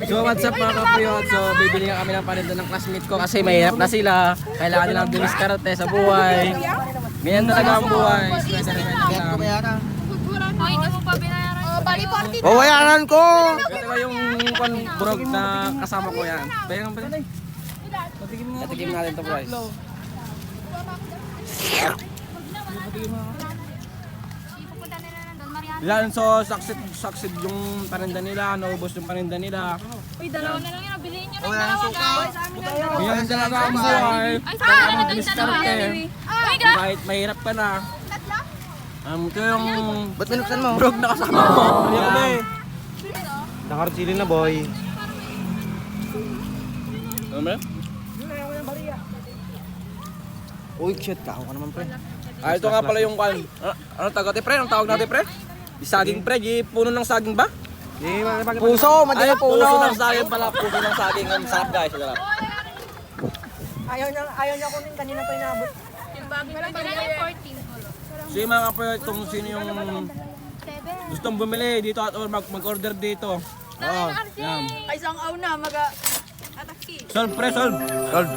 So what's up mga kapuyot? So bibili nga kami ng paninda ng classmate ko kasi mahirap na sila. Kailangan nilang dumiskarte sa buhay. Ganyan talaga ang buhay. Oh, hindi mo pa binayaran. Oh, bali 40. Oh, bayaran ko! Ito yung brog na kasama ko yan. Bayan ang paninda. Patikim natin to guys. Ipupunta nila na doon, Mariana. Yan, so succeed yung paninda nila, naubos yung paninda nila. Uy, dalawa na lang yun. Bilhin nyo ng Wala dalawa nang suka. na. Ganyan talaga ang buhay. Ay, sa akin na doon Dumiskarte. Uy, gra. Kahit mahirap ka na. Ito yung Ba't binuksan mo? brog na kasama ko. Yan. Nakarsili na, boy. Ano ba? Uy, shit. Kako ka naman, pre. Ah, ito nga pala yung kan. Ano tagot pre? Anong tawag natin pre? Saging pre, di puno ng saging ba? Puso! Mandi Ay, na puno! puso ng saging pala, puso ng saging. Ang sarap guys, sarap. Ayaw niya kunin kanina pa inabot. Yung bagay na yung 14. So yung mga kapatid, kung sino yung gustong bumili dito at or mag-order dito. Oo, yan. Ay, isang aw na, ataki. Solve pre, solve. Solve.